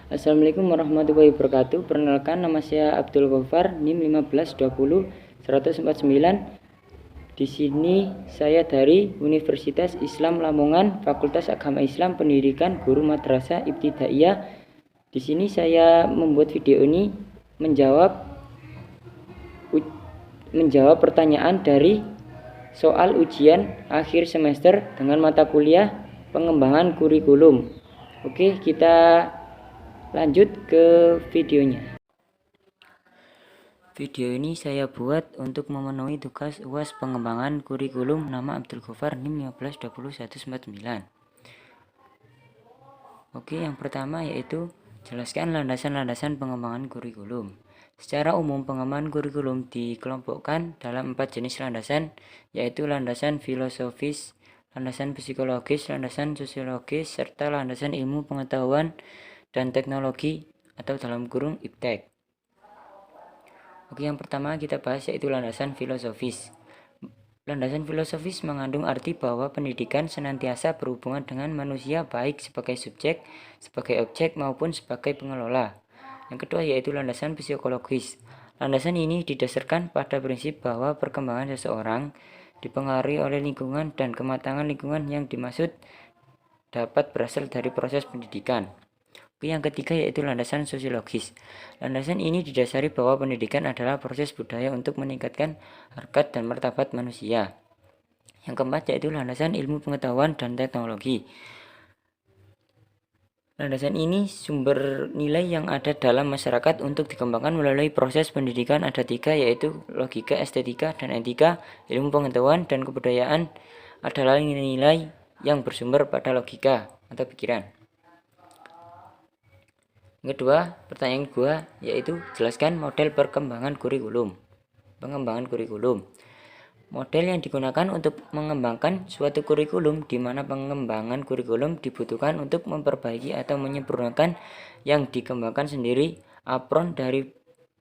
Assalamualaikum warahmatullahi wabarakatuh. Perkenalkan, nama saya Abdul Ghaffar, NIM 1520149. Di sini saya dari Universitas Islam Lamongan, Fakultas Agama Islam Pendidikan Guru Madrasah Ibtidaiyah. Di sini saya membuat video ini menjawab pertanyaan dari soal ujian akhir semester dengan mata kuliah pengembangan kurikulum. Oke, kita lanjut ke videonya. Video ini saya buat untuk memenuhi tugas UAS pengembangan kurikulum. Nama Abdul Ghaffar, NIM 1520149. Oke, yang pertama yaitu jelaskan landasan-landasan pengembangan kurikulum. Secara umum, pengembangan kurikulum dikelompokkan dalam 4 jenis landasan, yaitu landasan filosofis, landasan psikologis, landasan sosiologis, serta landasan ilmu pengetahuan dan teknologi atau dalam kurung iptek. Oke, yang pertama kita bahas yaitu landasan filosofis. Landasan filosofis mengandung arti bahwa pendidikan senantiasa berhubungan dengan manusia baik sebagai subjek, sebagai objek maupun sebagai pengelola. Yang kedua yaitu landasan psikologis. Landasan ini didasarkan pada prinsip bahwa perkembangan seseorang dipengaruhi oleh lingkungan dan kematangan lingkungan yang dimaksud dapat berasal dari proses pendidikan. Yang ketiga yaitu landasan sosiologis. Landasan ini didasari bahwa pendidikan adalah proses budaya untuk meningkatkan harkat dan martabat manusia. Yang keempat yaitu landasan ilmu pengetahuan dan teknologi. Landasan ini sumber nilai yang ada dalam masyarakat untuk dikembangkan melalui proses pendidikan ada tiga, yaitu logika, estetika, dan etika. Ilmu pengetahuan dan kebudayaan adalah nilai-nilai yang bersumber pada logika atau pikiran. Yang kedua, pertanyaan kedua yaitu jelaskan model perkembangan kurikulum. Pengembangan kurikulum. Model yang digunakan untuk mengembangkan suatu kurikulum, di mana pengembangan kurikulum dibutuhkan untuk memperbaiki atau menyempurnakan yang dikembangkan sendiri, apron dari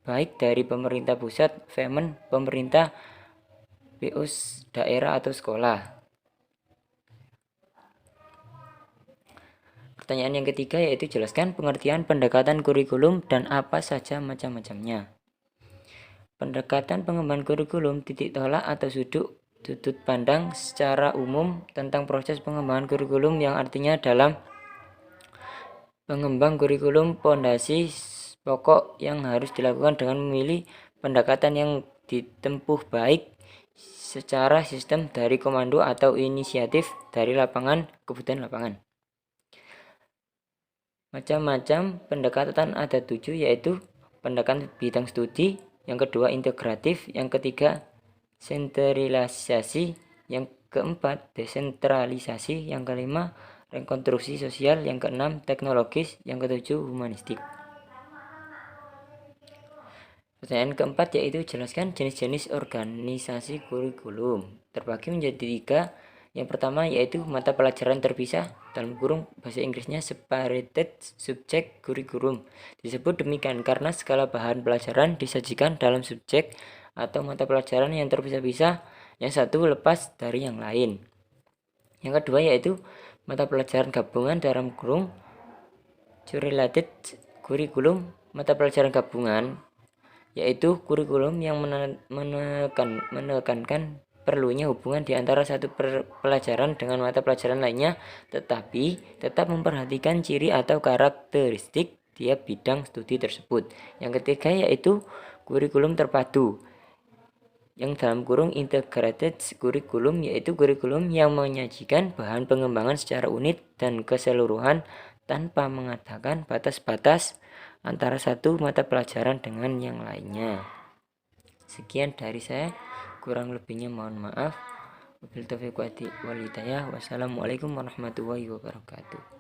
baik dari pemerintah pusat, Femen, pemerintah, BUS, daerah atau sekolah. Pertanyaan yang ketiga yaitu jelaskan pengertian pendekatan kurikulum dan apa saja macam-macamnya. Pendekatan pengembangan kurikulum, titik tolak atau sudut pandang secara umum tentang proses pengembangan kurikulum, yang artinya dalam pengembang kurikulum pondasi pokok yang harus dilakukan dengan memilih pendekatan yang ditempuh baik secara sistem dari komando atau inisiatif dari lapangan, kebutuhan lapangan. Macam-macam pendekatan ada 7, yaitu pendekatan bidang studi, yang kedua integratif, yang ketiga sentralisasi, yang keempat desentralisasi, yang kelima rekonstruksi sosial, yang keenam teknologis, yang ketujuh humanistik. Pertanyaan keempat yaitu jelaskan jenis-jenis organisasi kurikulum. Terbagi menjadi 3. Yang pertama yaitu mata pelajaran terpisah, dalam kurung bahasa Inggrisnya separated subject curriculum. Disebut demikian karena skala bahan pelajaran disajikan dalam subjek atau mata pelajaran yang terpisah-pisah, yang satu lepas dari yang lain. Yang kedua yaitu mata pelajaran gabungan, dalam kurung correlated curriculum. Mata pelajaran gabungan yaitu kurikulum yang menekankan perlunya hubungan di antara satu pelajaran dengan mata pelajaran lainnya, tetapi tetap memperhatikan ciri atau karakteristik tiap bidang studi tersebut. Yang ketiga yaitu kurikulum terpadu, yang dalam kurung integrated kurikulum, yaitu kurikulum yang menyajikan bahan pengembangan secara unit dan keseluruhan tanpa mengatakan batas-batas antara satu mata pelajaran dengan yang lainnya. Sekian dari saya, kurang lebihnya mohon maaf. Wabillahi taufiq wal hidayah. Wassalamualaikum warahmatullahi wabarakatuh.